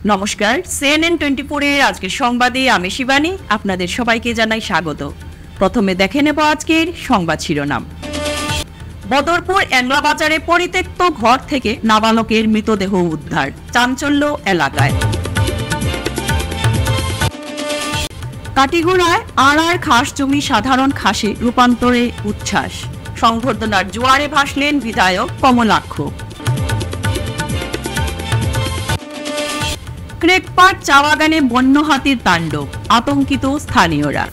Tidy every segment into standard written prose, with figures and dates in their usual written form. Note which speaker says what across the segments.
Speaker 1: নমস্কার, CNN 24 এর আজকের সংবাদে আমি শিবানী আপনাদের সবাইকে জানাই স্বাগত। প্রথমে দেখে নেব আজকের সংবাদ শিরোনাম। বদরপুর এংলা বাজারে পরিত্যক্ত ঘর থেকে নাবালকের মৃতদেহ উদ্ধার, চাঞ্চল্য এলাকায়। কাটিগড়ায় আড়ার খাস জমি সাধারণ খাসে রূপান্তরে উচ্ছ্বাস, সংবর্ধনার জোয়ারে ভাসলেন বিধায়ক কমলাক্ষ। ক্রেকপাট চা বাগানে বন্য হাতির তাণ্ডব, আতঙ্কিত স্থানীয়রা।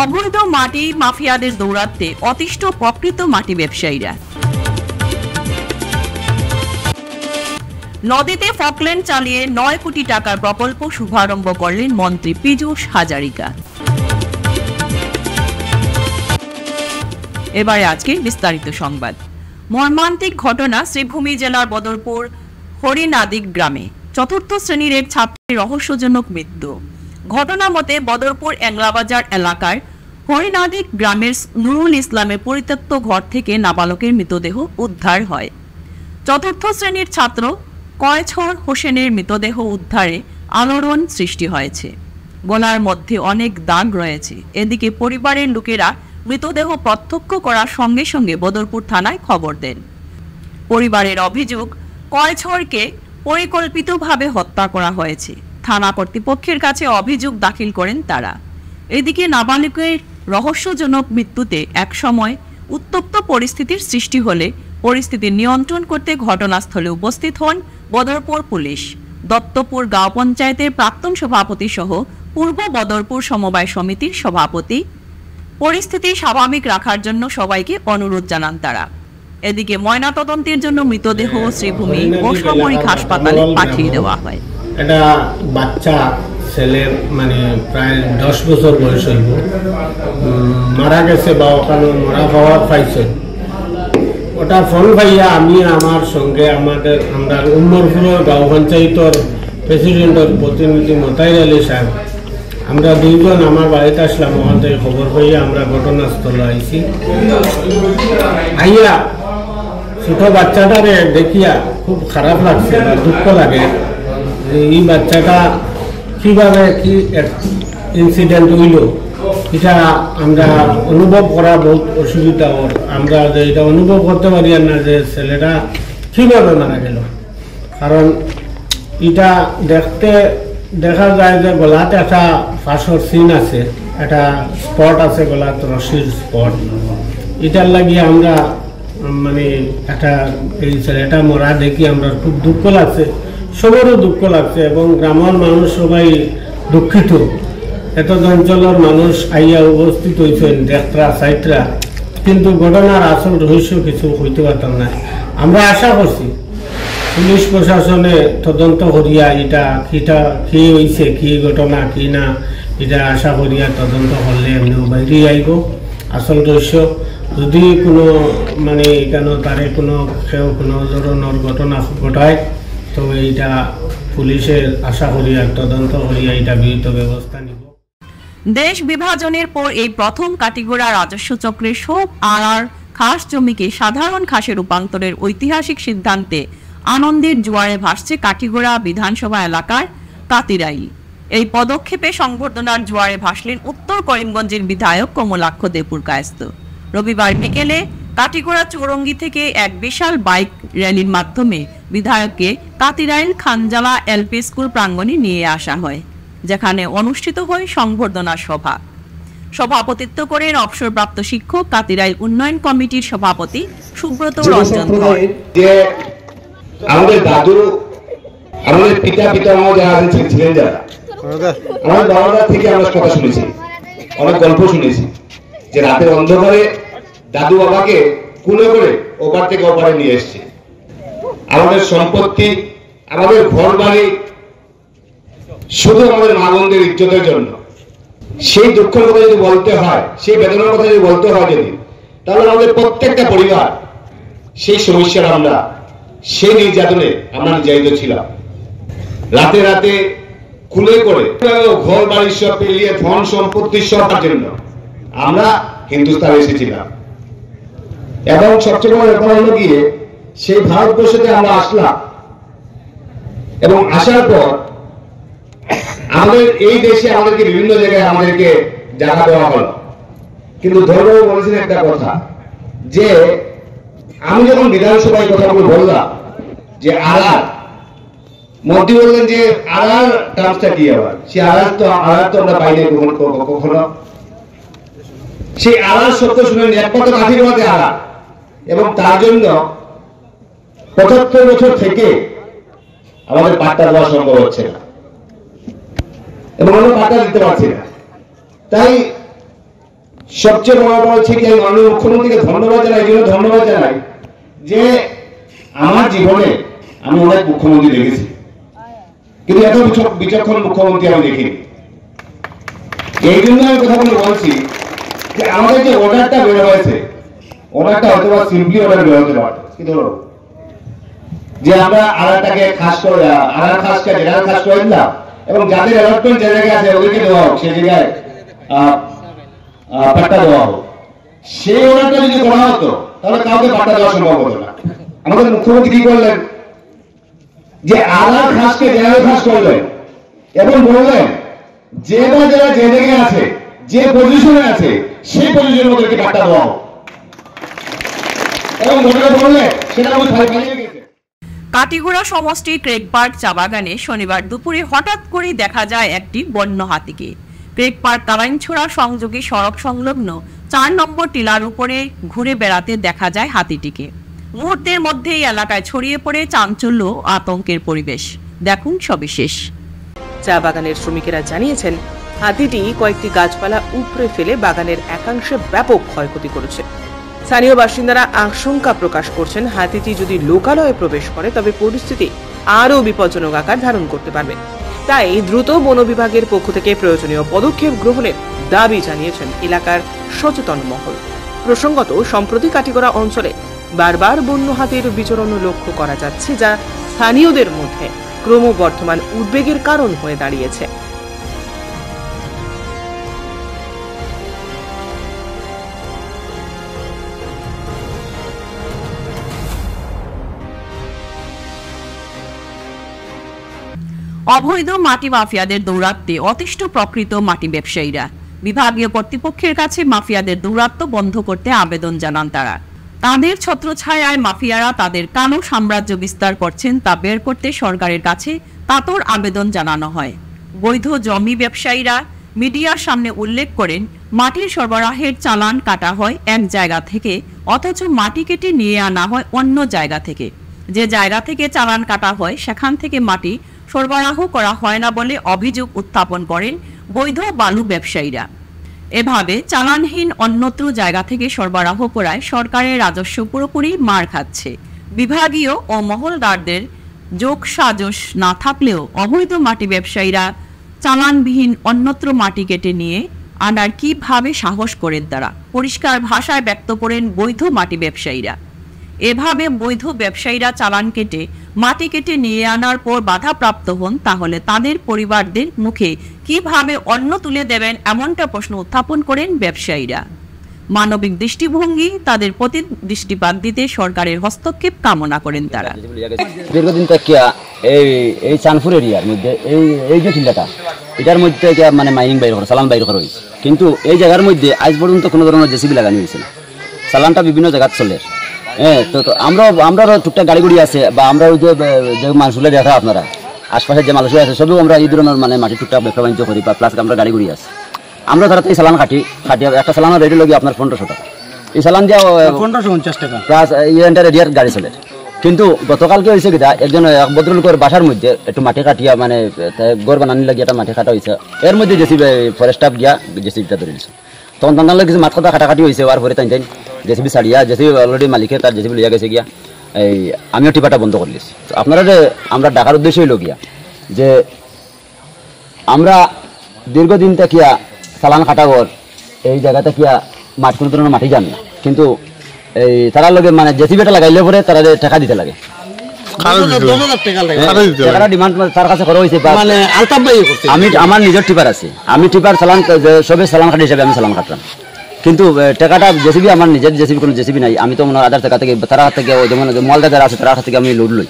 Speaker 1: অবৈধ মাটি মাফিয়াদের দৌরাত্মে অতিষ্ঠ প্রকৃত মাটি ব্যবসায়ীরা। নদীতে ফকল্যান্ড চালিয়ে 9 কোটি টাকার প্রকল্প শুভারম্ভ করলেন মন্ত্রী পীযূষ হাজারিকা। এবারে আজকের বিস্তারিত সংবাদ। মর্মান্তিক ঘটনা শ্রীভূমি জেলার বদরপুর হরিনাদিক গ্রামে 4th শ্রেণীর এক ছাত্রের রহস্যজনক মৃত্যু। ঘটনা মতে বদরপুর এংলাবাজার এলাকার হরিনাদিক গ্রামের নুরুল ইসলামের পরিত্যক্ত ঘর থেকে নাবালকের মৃতদেহ উদ্ধার হয়। 4th শ্রেণীর ছাত্র কয়ছর হোসেনের মৃতদেহ উদ্ধারে আলোড়ন সৃষ্টি হয়েছে। গলার মধ্যে অনেক দাগ রয়েছে। এদিকে পরিবারের লোকেরা মৃতদেহ প্রত্যক্ষ করার সঙ্গে সঙ্গে বদরপুর থানায় খবর দেন। পরিবারের অভিযোগ, কয়ছরকে পরিকল্পিতভাবে হত্যা করা হয়েছে। থানা কর্তৃপক্ষের কাছে অভিযোগ দাখিল করেন তারা। এদিকে নাবালিকের রহস্যজনক মৃত্যুতে একসময় উত্তপ্ত পরিস্থিতির সৃষ্টি হলে পরিস্থিতি নিয়ন্ত্রণ করতে ঘটনাস্থলে উপস্থিত হন বদরপুর পুলিশ, দত্তপুর গাঁও পঞ্চায়েতের প্রাক্তন সভাপতি সহ পূর্ব বদরপুর সমবায় সমিতির সভাপতি। পরিস্থিতি স্বাভাবিক রাখার জন্য সবাইকে অনুরোধ জানান তারা। এদিকে ময়নাতদন্তের জন্য মৃতদেহ শ্রীভূমি অসামরিক হাসপাতালে পাঠিয়ে দেওয়া হয়।
Speaker 2: এটা বাচ্চা ছেলের মানে প্রায় 10 বছর বয়স হইব, মারা গেছে বা ওখানে মরা পাওয়া পাইছে। ওটা ফোন পাইয়া আমি আমার সঙ্গে আমরা উম্মরপুর গাঁও পঞ্চায়েতের প্রেসিডেন্টের প্রতিনিধি মোতাইর আলী সাহেব, আমরা দুইজন আমার বাড়িতে আসলাম। ওখান থেকে খবর পাইয়া আমরা ঘটনাস্থলে আইছি। আইয়া ছোট বাচ্চাটারে দেখিয়া খুব খারাপ লাগছে বা দুঃখ লাগে যে এই বাচ্চাটা কিভাবে কি ইনসিডেন্ট হইল, এটা আমরা অনুভব করা বহুত অসুবিধা। ওর আমরা যে এটা অনুভব করতে পারি না যে ছেলেটা কিভাবে মারা গেল। কারণ এটা দেখা যায় যে গলাতে একটা ফাঁসর সিন আছে, একটা স্পট আছে গলাতে, রশির স্পট। এটার লাগিয়ে আমরা মানে একটা এই ছেলেটা মরা দেখি আমরা খুব দুঃখ লাগছে, সবারও দুঃখ লাগছে এবং গ্রামের মানুষ সবাই দুঃখিত। এত অঞ্চলের মানুষ আইয়া উপস্থিত হয়েছেন দেখরা সাইটরা, কিন্তু ঘটনার আসল রহস্য কিছু হইতে পারতাম না। আমরা আশা করছি পুলিশ প্রশাসনে তদন্ত করিয়া এটা কি হয়েছে, কি ঘটনা কি না, এটা আশা করিয়া তদন্ত করলে এমনিও বাইরে আইব আসল রহস্য। যদি কোনো মানে কেন তারে কোনো ধরনের ঘটনা ঘটায় তো এইটা পুলিশের আশা করিয়া তদন্ত করিয়া এটা বিহিত ব্যবস্থা নিব।
Speaker 1: দেশ বিভাজনের পর এই প্রথম কাটিগড়া রাজস্ব চক্রের সব আড়ার খাস জমিকে সাধারণ খাসে রূপান্তরের ঐতিহাসিক সিদ্ধান্তে আনন্দের জোয়ারে ভাসছে কাটিগড়া বিধানসভা এলাকার কাতিরাইল। এই পদক্ষেপে সংবর্ধনার জোয়ারে ভাসলেন উত্তর করিমগঞ্জের বিধায়ক কমলাক্ষ দেপুর কায়স্থ। রবিবার বিকেলে কাটিগড়া চৌরঙ্গি থেকে এক বিশাল বাইক র্যালির মাধ্যমে বিধায়ককে কাতিরাইল খানজালা এলপি স্কুল প্রাঙ্গণে নিয়ে আসা হয়, যেখানে অনুষ্ঠিত হয় সংবর্ধনা সভা। সভাপতিত্ব করেন অবসরপ্রাপ্ত শিক্ষক কাতিরাইল উন্নয়ন কমিটির সভাপতি সুব্রত রঞ্জন ধর।
Speaker 3: আমাদের দাদু, আমাদের পিতামহ যারা ছিলেন, যারা আমাদের বাবা থেকে আমরা কথা শুনেছি, অনেক গল্প শুনেছি যে রাতের অন্ধকারে দাদু বাবাকে কুলে করে ওপার থেকে ওপারে নিয়ে এসছে। আমাদের সম্পত্তি, আমাদের ঘর বাড়ি শুধু আমাদের মা বোনদের ইজ্জতের জন্য। সেই দুঃখের কথা যদি বলতে হয়, সেই বেদনার কথা যদি বলতে হয় যদি, তাহলে আমাদের প্রত্যেকটা পরিবার সেই সমস্যার আমরা সেই নির্যাতনে আমরা নির্যাতিত ছিলাম। রাতে রাতে খুলে করে ঘর বাড়ি সব পেরিয়ে ধন সম্পত্তি সবার জন্য আমরা হিন্দুস্তানে এসেছিলাম। এবং সবচেয়ে বড় ব্যাপার হলো গিয়ে সেই ভারতবর্ষে আমরা আসলাম এবং আসার পর আমাদের এই দেশে আমাদেরকে বিভিন্ন জায়গায় আমাদেরকে জায়গা দেওয়া হলো, কিন্তু ধর্মবাবু বলেছেন একটা কথা, যে আমি যখন বিধানসভায় কথাগুলো বললাম যে আড়ার মন্ত্রী বললেন যে আড়ার টার্মসটা কি, আবার সে আড়ার তো আমরা পাইনি কখনো। সেই আড়ার সত্য শুনেন, একমাত্র কাঠিগড়াতে আড়ার, এবং তার জন্য 75 বছর থেকে আমাদের পাট্টা দেওয়া সম্ভব হচ্ছে না এবং আমরা পাট্টা দিতে পারছি না। তাই সবচেয়ে বড় হচ্ছে কি, আমি মাননীয় মুখ্যমন্ত্রীকে ধন্যবাদ জানাই, এই জন্য ধন্যবাদ জানাই যে আমার জীবনে আমি অনেক মুখ্যমন্ত্রী দেখেছি, কিন্তু এত বিচক্ষণ মুখ্যমন্ত্রী আমি দেখিনি। এই জন্য আমি কথাগুলো বলছি যে আমাদের যে অর্ডারটা বের হয়েছে, অর্ডারটা হয়তো বা সিম্পলি অর্ডার বের হতে পারে, কি ধরো যে আমরা আড়াটাকে খাস করে খাস করে দিলাম এবং যাদের অ্যালটমেন্ট যে জায়গায় আছে ওদেরকে দেওয়া হোক, সেই জায়গায় পাট্টা দেওয়া হোক। সেই অর্ডারটা যদি করা হতো তাহলে কাউকে পাট্টা দেওয়া সম্ভব হতো না। আমাদের মুখ্যমন্ত্রী কি করলেন, যে আড়ার খাসকে জেলায় খাস করলেন এবং বললেন যে যারা যে জায়গায় আছে, যে পজিশনে আছে, সেই পজিশনে ওদেরকে পাট্টা দেওয়া হোক এবং বললেন সেটা আমি পালিয়ে গেছে।
Speaker 1: কাটিগড়া সমষ্টির ক্রেগ পার্ক চা বাগানে শনিবার দুপুরে হঠাৎ করে দেখা যায় একটি বন্য হাতিকে। ক্রেগ পার্ক কালাইনছড়া সংযোগী সড়ক সংলগ্ন 4 নম্বর টিলার উপরে ঘুরে বেড়াতে দেখা যায় হাতিটিকে। মুহূর্তের মধ্যেই এলাকায় ছড়িয়ে পড়ে চাঞ্চল্য ও আতঙ্কের পরিবেশ। দেখুন সবিশেষ।
Speaker 4: চা বাগানের শ্রমিকেরা জানিয়েছেন, হাতিটি কয়েকটি গাছপালা উপড়ে ফেলে বাগানের একাংশে ব্যাপক ক্ষয়ক্ষতি করেছে। স্থানীয় বাসিন্দারা আশঙ্কা প্রকাশ করছেন, হাতিটি যদি লোকালয়ে প্রবেশ করে তবে পরিস্থিতি আরও বিপজ্জনক আকার ধারণ করতে পারবে। তাই দ্রুত বন বিভাগের পক্ষ থেকে প্রয়োজনীয় পদক্ষেপ গ্রহণের দাবি জানিয়েছেন এলাকার সচেতন মহল। প্রসঙ্গত, সম্প্রতি কাটিগড়া অঞ্চলে বারবার বন্য হাতির বিচরণ লক্ষ্য করা যাচ্ছে, যা স্থানীয়দের মধ্যে ক্রমবর্ধমান উদ্বেগের কারণ হয়ে দাঁড়িয়েছে।
Speaker 1: অবৈধ মাটি মাফিয়াদের দৌরাত্ম্যে অতিষ্ঠ প্রকৃত মাটি ব্যবসায়ীরা। বিভাগীয় কর্তৃপক্ষের কাছে মাফিয়াদের দৌরাত্ম্য বন্ধ করতে আবেদন জানান তারা। তাদের ছত্রছায়ায় মাফিয়ারা তাদের কালো সাম্রাজ্য বিস্তার করছেন তা বের করতে সরকারের কাছে তাতর আবেদন জানানো হয়। বৈধ জমি ব্যবসায়ীরা মিডিয়ার সামনে উল্লেখ করেন, মাটির সরবরাহের চালান কাটা হয় এক জায়গা থেকে, অথচ মাটি কেটে নিয়ে আনা হয় অন্য জায়গা থেকে। যে জায়গা থেকে চালান কাটা হয় সেখান থেকে মাটি সরবরাহ করা হয় না বলে অভিযোগ উত্থাপন করেন বৈধ বালু ব্যবসায়ীরা। এভাবে চালানহীন অন্যত্র জায়গা থেকে সরবরাহ করায় সরকারের রাজস্ব পুরোপুরি মার খাচ্ছে। বিভাগীয় ও মহলদারদের যোগ সাজশ না থাকলেও অবৈধ মাটি ব্যবসায়ীরা চালানবিহীন অন্যত্র মাটি কেটে নিয়ে আনার কিভাবে সাহস করেন তারা, পরিষ্কার ভাষায় ব্যক্ত করেন বৈধ মাটি ব্যবসায়ীরা। এভাবে বৈধ ব্যবসায়ীরা চালান কেটে মাটি কেটে নিয়ে আনার পর বাধাপ্রাপ্ত হন, তাহলে তাদের পরিবারদের মুখে কিভাবে অন্ন তুলে দেবেন, এমনটা প্রশ্ন উত্থাপন করেন ব্যবসায়ীরা। মানবিক দৃষ্টিভঙ্গি তাদের প্রতি দৃষ্টিপাত দিতে সরকারের হস্তক্ষেপ কামনা করেন তারা।
Speaker 5: দীর্ঘদিন থেকে এই চাঁদপুর এরিয়ার মধ্যে এই যে টিলাটা, এটার মধ্যে মানে মাইনিং বাইর করা, চালান বাইর করা হয়েছে, কিন্তু এই জায়গার মধ্যে আজ পর্যন্ত কোনো ধরনের জেসিবি লাগানো হয়েছে না। চালানটা বিভিন্ন জায়গায় চলে। হ্যাঁ, তো আমরা টুকটাক গাড়ি গুড়ি আছে, বা আমরা ওই যে মানুষগুলো দেখা আপনারা আশপাশের যে মানুষগুলো আছে সবও আমরা এই ধরনের মানে মাটি টুকটাক ব্যবসা বাণিজ্য করি, বা প্লাস আমরা গাড়ি গুড়ি আছে। আমরা তারা এই চালান কাটি একটা চালানের রেডি লগে আপনার 1500 টাকা। এই চালান দিয়ে
Speaker 2: 1550 টাকা
Speaker 5: প্লাস এরিয়ার গাড়ি চলে। কিন্তু গতকালকে হয়েছে কিনা, একজন ভদ্রলোকের বাসার মধ্যে একটু মাটি কাটিয়া মানে গড় বানানি লাগিয়ে একটা মাটি কাটা হয়েছে, এর মধ্যে জেসিবি ফরেস্ট স্টাফ গিয়া জেসিবিটা ধরে নিয়েছে। তখন তার কিছু মাথা কথা কাটাকাটি হয়েছে, আর পরে তাই জেসিবি ছাড়িয়া জেসিবি অলরেডি মালিকে তার জেসিবি লিয়া গেছে গিয়া, এই আমিও টিপাটা বন্ধ করে দিয়েছি। আপনারা যে আমরা ডাকার উদ্দেশ্য হইল গিয়া যে আমরা দীর্ঘদিন থাকিয়া চালান কাটাগর এই জায়গাতে কিয়া মাঠ কোনো ধরনের মাটি যান না, কিন্তু এই তারা লগে মানে জেসিবিটা লাগাইলে পরে তারা টাকা দিতে লাগে। আমি আমার নিজের টিপার আছে, আমি টিপার চালান সবে চালান কাটি হিসাবে আমি চালান কাটলাম, কিন্তু টাকাটা জেসিবি আমার নিজের জেসিবি কোনো জেসিবি নাই। আমি তো মনে হয় আধার টাকা থেকে তার হাত থেকে যেমন মলদা যারা আছে তার হাত থেকে আমি লোড লই,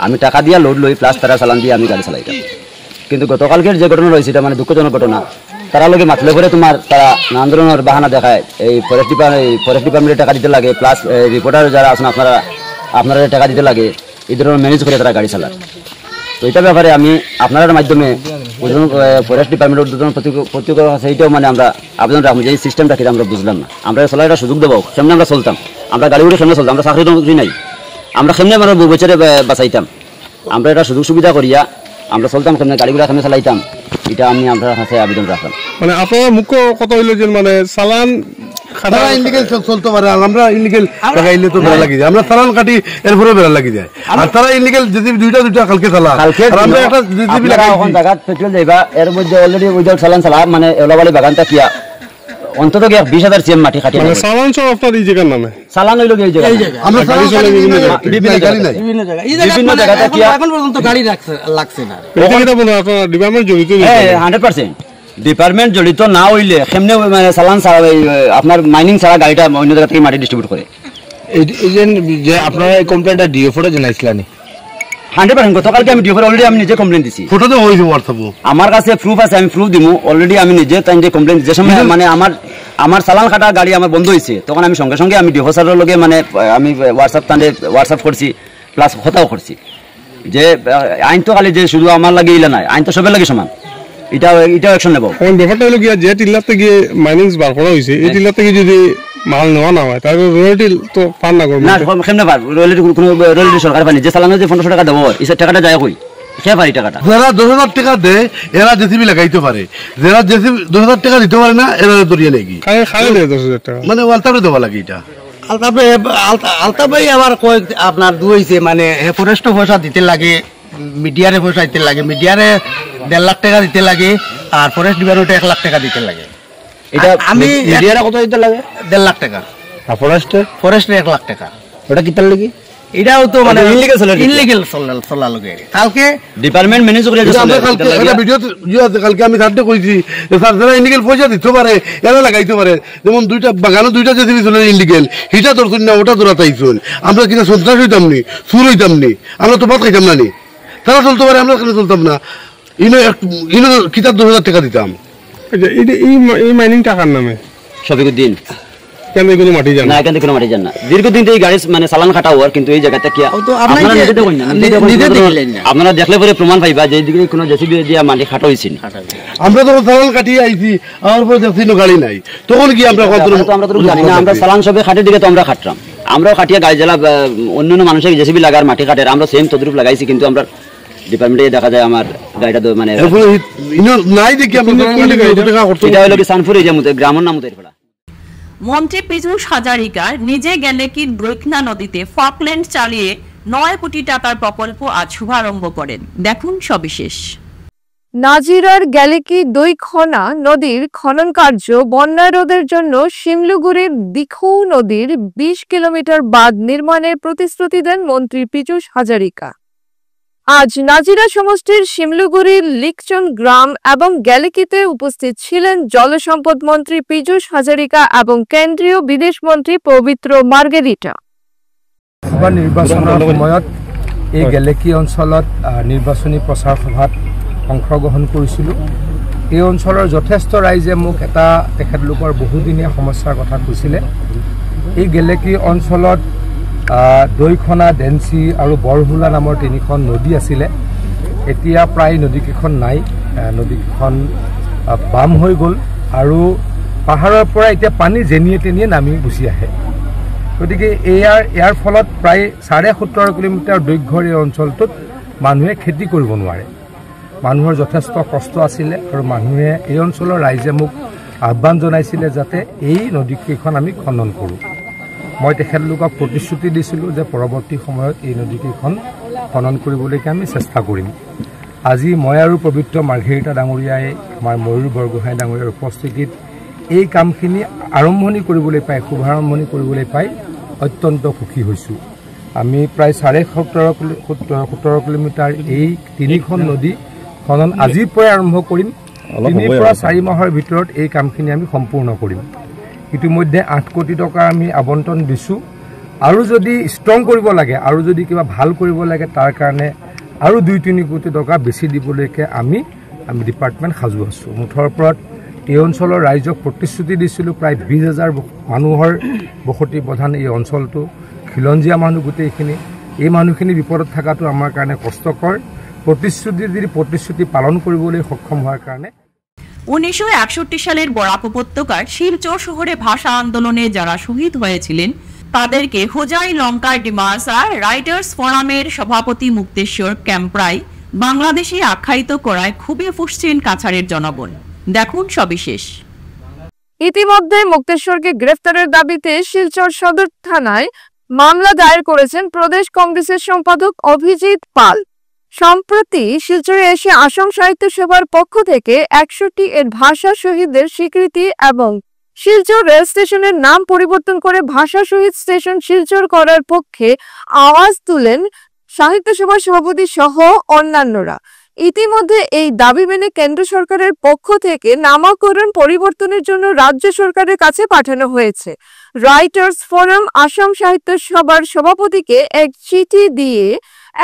Speaker 5: আমি টাকা দিয়া লোড লই প্লাস তারা চালান দিয়ে আমি গাড়ি চালাইতাম। কিন্তু গতকালকের যে ঘটনা রয়েছে এটা মানে দুঃখজনক ঘটনা। তারা লোকে মাতলে করে তোমার তারা নানান ধরনের বাহানা দেখায়, এই ফরেস্ট ডিপার্টমেন্টে টাকা দিতে লাগে, প্লাস রিপোর্টার যারা আছেন আপনারা টাকা দিতে লাগে, এই ধরনের ম্যানেজ করে তারা গাড়ি চালায়। তো এটা ব্যাপারে আমি আপনার মাধ্যমে ফরেস্ট ডিপার্টমেন্টের উদ্বোধন প্রতিক্রিয়া আছে, এইটাও মানে আমরা আবেদন রাখবো যে এই সিস্টেমটা কিন্তু আমরা বুঝলাম না। আমরা চলার একটা সুযোগ দেবো, সামনে আমরা চলতাম, আমরা গাড়ি উঠে সামনে চলতাম, আমরা চাকরি নকরি নাই, আমরা সামনে আমরা বছরে বাঁচাইতাম, আমরা এটা সুযোগ সুবিধা করিয়া আমরা চলতাম, সামনে গাড়িগুলো সামনে চালাইতাম, এটা আমি আপনার কাছে আবেদন রাখলাম।
Speaker 6: মানে আপনার মুখ্য কথা হইল যে মানে চালান
Speaker 7: ইলিগেল চলতে পারে, আমরা ইলিগেল লাগাইলে তো বেড়া লাগি যায়, আমরা চালান কাটি এরপরে বেড়া লাগি যায়, আর তারা ইলিগেল যদি দুইটা কালকে চালা আমরা একটা জিসিবি লাগাই এখন জায়গা
Speaker 5: পেট্রোল যাইবা এর মধ্যে অলরেডি উইদাউট চালান চালা মানে এলাবালি বাগানটা কিয়া অন্তত 20,000 CM মাটি কাটি
Speaker 6: মানে চালান সব আপনার এই জায়গার নামে
Speaker 5: চালান হইল এই জায়গা
Speaker 7: আমরা চালান কাটি বিভিন্ন গাড়ি নাই
Speaker 5: বিভিন্ন জায়গাতে কিয়া
Speaker 8: এখন পর্যন্ত গাড়ি লাগছে না।
Speaker 6: এটা বন্ধু আপনার ডিপার্টমেন্ট জড়িত?
Speaker 5: হ্যাঁ 100% ডিপার্টমেন্ট জড়িত না হইলে কেমনে মানে চালান ছাড়া আপনার মাইনিং ছাড়া গাড়িটা অন্য জায়গা থেকে মাটি ডিস্ট্রিবিউট করে।
Speaker 8: এই যে আপনারা এই কমপ্লেইনটা ডিওফোরে জানাইছিলেন?
Speaker 5: 100% গতকালকে আমি ডিওফোরে অলরেডি আমি নিজে কমপ্লেইন দিছি,
Speaker 7: ফটো তো হইছে হোয়াটসঅ্যাপে, আমার
Speaker 5: কাছে প্রুফ আছে, আমি প্রুফ দিমু অলরেডি। আমি নিজে তাই যে কমপ্লেইন যে সময় মানে আমার চালান কাটা গাড়ি আমার বন্ধ হয়েছে, তখন আমি সঙ্গে সঙ্গে আমি ডিওফো স্যারের লগে মানে আমি হোয়াটসঅ্যাপ করছি, প্লাস কথাও করছি যে আইন তো খালি যে শুধু আমার লাগে ইলা নাই, আইন তো সবের লাগে সমান, এটাও অ্যাকশন নেব।
Speaker 6: ব্যাপারটা হলো গিয়া যে টিল্লাতে গিয়ে মাইনিং বার করা হয়েছে, এই টিল্লা থেকে যদি মাল নেওয়া না হয় তাহলে রয়্যালটি তো পান না করবে না,
Speaker 5: কেমনে পার রয়্যালটি কোনো রয়্যালটি সরকার পানি যে চালানো যে 1500 টাকা দেবো এই টাকাটা যায় কই খেয়ে পারি টাকাটা।
Speaker 7: যারা 10,000 টাকা দেয় এরা জেসিবি লাগাইতে পারে, যারা জেসিবি 10,000 টাকা দিতে পারে না এরা দরিয়ে নাকি
Speaker 6: খাই দেয় 10,000 টাকা,
Speaker 7: মানে ওয়ালতাপে দেওয়া লাগে। এটা
Speaker 8: আলতাফাই আবার কয়েক আপনার দুইছে মানে ফরেস্ট পয়সা দিতে লাগে, মিডিয়ারে পয়সা দিতে লাগে, মিডিয়ারে 1.5 লাখ টাকা দিতে লাগে, আর ফরেস্ট ডিপার্টমেন্টে 1 লাখ টাকা দিতে লাগে।
Speaker 5: এটা
Speaker 8: আমি
Speaker 5: মিডিয়ারে কত দিতে লাগে?
Speaker 8: 1.5 লাখ টাকা।
Speaker 5: আর
Speaker 8: ফরেস্টে 1 লাখ টাকা।
Speaker 5: ওটা কিতার লাগি?
Speaker 8: এটাও তো মানে
Speaker 5: ইনলিগ্যাল
Speaker 8: চলা লাগে। কালকে
Speaker 5: ডিপার্টমেন্ট ম্যানেজ করে
Speaker 7: আমরা কালকে একটা ভিডিও আছে, কালকে আমি সাথে কইছি স্যার যারা ইনলিগ্যাল পয়সা দিতে পারে এরা লাগাইতে পারে, যেমন দুইটা বাগানো দুইটা জেসিবি চলে ইনলিগ্যাল, হিটা ধরছুন না ওটা ধরাতাইছুন, আমরা কিনা সন্ত্রাস হইতাম নি, সুর হইতাম নি, আমরা তো ভাত খাইতাম না নি, তারা চলতে পারে আমরা কেন চলতাম না? ইনো কিতাব 10,000 টাকা দিতাম।
Speaker 6: এই মাইনিং টাকার নামে
Speaker 5: শফিকুদ্দিন
Speaker 6: কেন কোনো মাটি জান
Speaker 5: না, এখান থেকে কোনো মাটি জান না, দীর্ঘদিন থেকে এই গাড়ি মানে চালান কাটা হওয়ার, কিন্তু এই জায়গাটা কি আপনারা নিজে দেখুন না, আপনারা দেখলে পরে প্রমাণ পাইবা যে এইদিকে কোনো জেসিবি দিয়ে মাটি কাটা হয়েছে।
Speaker 7: আমরা যখন চালান কাটিয়ে আইছি আমার পরে দেখছি গাড়ি নাই, তখন কি আমরা
Speaker 5: আমরা তো জানি না, আমরা চালান সবে খাটের দিকে তো আমরা খাটলাম, আমরাও খাটিয়া গাড়ি জ্বালা অন্য মানুষের জেসিবি লাগার মাটি কাটের আমরা সেম তদ্রুপ লাগাইছি, কিন্তু আমরা ডিপার্টমেন্টে দেখা যায় আমার গাড়িটা মানে
Speaker 7: নাই দেখি
Speaker 5: এটা হলো কি সানপুর এই যে গ্রামের নাম উদয়পাড়া।
Speaker 1: মন্ত্রী পীযূষ হাজারিকা নিজে গেলে কি দ্রৈকনা নদীতে ফকল্যান্ড চালিয়ে 9 কোটি টাকার প্রকল্প আজ শুভারম্ভ করেন, দেখুন সবিশেষ।
Speaker 9: নাজিরার গ্যালেকি দৈখনা নদীর খনন কার্য বন্যা রোধের জন্য শিমলুগুড়ির দিখৌ নদীর 20 কিলোমিটার বাঁধ নির্মাণের প্রতিশ্রুতি দেন মন্ত্রী পীযূষ হাজারিকা। আজ নাজিরা সমষ্টির শিমলুগুড়ির লিকচন গ্রাম এবং গ্যালেকিতে উপস্থিত ছিলেন জলসম্পদ মন্ত্রী পীযূষ হাজারিকা এবং কেন্দ্রীয় বিদেশ মন্ত্রী পবিত্র মার্গেরিটা।
Speaker 10: নির্বাচনৰ সময়ত এই গ্যালেকি অঞ্চলত নিৰ্বাচনী প্ৰচাৰ সভাত অংশগ্ৰহণ কৰিছিলোঁ। এই অঞ্চলৰ যথেষ্ট ৰাইজে মোক এটা তেখেতলোকৰ বহুদিনীয়া সমস্যাৰ কথা কৈছিলে। এই গ্যালেকি অঞ্চলত দৈখনা, ডেন্সি আৰু বৰহুলা নামৰ 3খন নদী আছিলে। এতিয়া প্ৰায় নদীকেইখন নাই, নদীকেইখন বাম হৈ গ'ল আৰু পাহাৰৰ পৰা এতিয়া পানী যেনিয়ে তেনিয়ে নামি গুচি আহে। গতিকে ইয়াৰ ফলত প্ৰায় 17.5 কিলোমিটাৰ দৈৰ্ঘ্যৰ এই অঞ্চলটোত মানুহে খেতি কৰিব নোৱাৰে। মানুহৰ যথেষ্ট কষ্ট আছিলে আৰু মানুহে এই অঞ্চলৰ ৰাইজে মোক আহ্বান জনাইছিলে যাতে এই নদীকেইখন আমি খনন কৰোঁ। মই তেখেতলোকক প্ৰতিশ্ৰুতি দিছিলোঁ যে পৰৱৰ্তী সময়ত এই নদীকেইখন খনন কৰিবলৈকে আমি চেষ্টা কৰিম। আজি মই আৰু পবিত্ৰ মাৰ্ঘেৰিটা ডাঙৰীয়াই আমাৰ ময়ূৰ বৰগোহাঁই ডাঙৰীয়াৰ উপস্থিতিত এই কামখিনি আৰম্ভণি কৰিবলৈ পাই, শুভাৰম্ভণি কৰিবলৈ পাই অত্যন্ত সুখী হৈছোঁ। আমি প্ৰায় 17.5 কিলোমিটাৰ এই 3খন নদী খনন আজিৰ পৰাই আৰম্ভ কৰিম। 3 পৰা 4 মাহৰ ভিতৰত এই কামখিনি আমি সম্পূৰ্ণ কৰিম। ইতিমধ্যে 8 কোটি টকা আমি আবণ্টন দিছোঁ আৰু যদি ষ্ট্ৰং কৰিব লাগে আৰু যদি কিবা ভাল কৰিব লাগে তাৰ কাৰণে আৰু 2-3 কোটি টকা বেছি দিবলৈকে আমি ডিপাৰ্টমেণ্ট সাজু আছোঁ। মুঠৰ ওপৰত এই অঞ্চলৰ ৰাইজক প্ৰতিশ্ৰুতি দিছিলোঁ, প্ৰায় 20,000 মানুহৰ বসতি প্ৰধান এই অঞ্চলটো, খিলঞ্জীয়া মানুহ গোটেইখিনি। এই মানুহখিনি বিপদত থকাটো আমাৰ কাৰণে কষ্টকৰ। প্ৰতিশ্ৰুতি পালন কৰিবলৈ সক্ষম হোৱাৰ কাৰণে
Speaker 1: 1961 সালের বরাক উপত্যকার শিলচর শহরে ভাষা আন্দোলনে যারা শহীদ হয়েছিলেন তাদেরকে হোজাই লঙ্কার ডিমাসা রাইটার্স ফোরামের সভাপতি মুক্তেশ্বর ক্যাম্পরাই বাংলাদেশে আখ্যায়িত করায় খুবই ফুসছেন কাছাড়ের জনগণ। দেখুন সবিশেষ।
Speaker 9: ইতিমধ্যে মুক্তেশ্বরকে গ্রেফতারের দাবিতে শিলচর সদর থানায় মামলা দায়ের করেছেন প্রদেশ কংগ্রেসের সম্পাদক অভিজিৎ পাল। সম্প্রতি শিলচরে এসে আসাম সাহিত্য সভার পক্ষ থেকে 61 এর ভাষা শহীদদের স্বীকৃতি এবং শিলচর রেল স্টেশনের নাম পরিবর্তন করে ভাষা শহীদ স্টেশন শিলচর করার পক্ষে আওয়াজ তুলেন সাহিত্য সভার সভাপতি সহ অন্যান্যরা। ইতিমধ্যে এই দাবি মেনে কেন্দ্র সরকারের পক্ষ থেকে নামকরণ পরিবর্তনের জন্য রাজ্য সরকারের কাছে পাঠানো হয়েছে। রাইটার্স ফোরাম আসাম সাহিত্য সভার সভাপতিকে এক চিঠি দিয়ে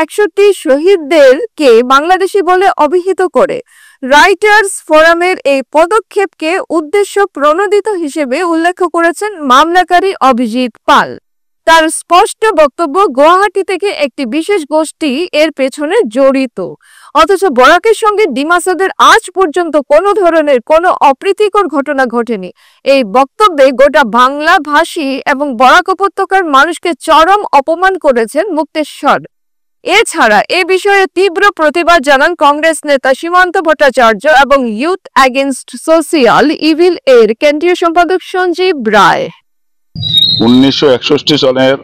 Speaker 9: 61 শহীদদেরকে বাংলাদেশি বলে অভিহিত করে রাইটার্স ফোরামের এই পদক্ষেপকে উদ্দেশ্য প্রণোদিত হিসেবে উল্লেখ করেছেন মামলাকারী অভিজিৎ পাল। তার স্পষ্ট বক্তব্য, গুয়াহাটি থেকে একটি বিশেষ গোষ্ঠী এর পেছনে জড়িত, অথচ বরাকের সঙ্গে ডিমাসাদের আজ পর্যন্ত কোনো ধরনের কোনো অপ্রীতিকর ঘটনা ঘটেনি। এই বক্তব্যে গোটা বাংলা ভাষী এবং বরাক উপত্যকার মানুষকে চরম অপমান করেছেন মুক্তেশ্বর। এছাড়া এ বিষয়ে তীব্র প্রতিবাদ জানান কংগ্রেস নেতা সীমান্ত ভট্টাচার্য এবং ইউথ এগেইনস্ট সোশিয়াল ইভিল এর কেন্দ্রীয় সম্পাদক সঞ্জীব রায়।
Speaker 11: 1961 সালের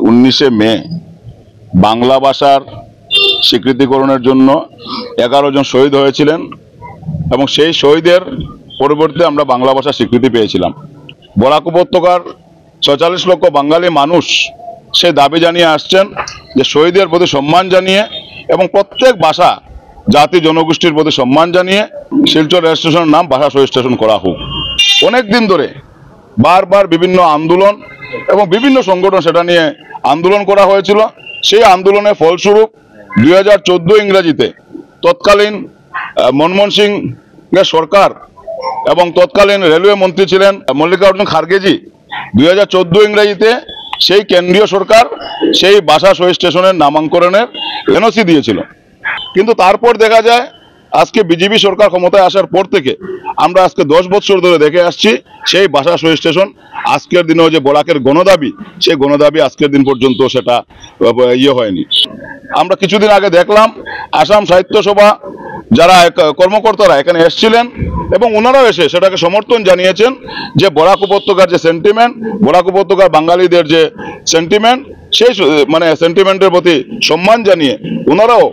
Speaker 11: 19 মে বাংলা ভাষার স্বীকৃতিকরণের জন্য 11 জন শহীদ হয়েছিলেন এবং সেই শহীদের পরিবর্তে আমরা বাংলা ভাষা স্বীকৃতি পেয়েছিলাম। বরাক উপত্যকার 46 লক্ষ বাঙালি মানুষ সেই দাবি জানিয়ে আসছেন যে শহীদের প্রতি সম্মান জানিয়ে এবং প্রত্যেক ভাষা জাতি জনগোষ্ঠীর প্রতি সম্মান জানিয়ে শিলচর রেল স্টেশনের নাম ভাষা শহীদ স্টেশন করা হোক। অনেক দিন ধরে বারবার বিভিন্ন আন্দোলন এবং বিভিন্ন সংগঠন সেটা নিয়ে আন্দোলন করা হয়েছিল। সেই আন্দোলনের ফলস্বরূপ 2014 ইংরেজিতে তৎকালীন মনমোহন সিংয়ের সরকার এবং তৎকালীন রেলওয়ে মন্ত্রী ছিলেন মল্লিকার্জুন খার্গেজি 2014 ইংরেজিতে সেই কেন্দ্রীয় সরকার সেই ভাষা শহীদ স্টেশনের নামাঙ্করণের এনওসি দিয়েছিল। কিন্তু তারপর দেখা যায় আজকে বিজেপি সরকার ক্ষমতায় আসার পর থেকে আমরা আজকে 10 বছর ধরে দেখে আসছি সেই ভাষা শহীদ স্টেশন আজকের দিনেও যে বরাকের গণদাবি, সেই গণদাবি আজকের দিন পর্যন্ত সেটা হয়নি। আমরা কিছুদিন আগে দেখলাম আসাম সাহিত্য সভা যারা কর্মকর্তারা এখানে এসেছিলেন এবং ওনারাও এসে সেটাকে সমর্থন জানিয়েছেন যে বরাক উপত্যকার যে সেন্টিমেন্ট, বরাক উপত্যকার বাঙালিদের যে সেন্টিমেন্ট, সেই মানে সেন্টিমেন্টের প্রতি সম্মান জানিয়ে ওনারাও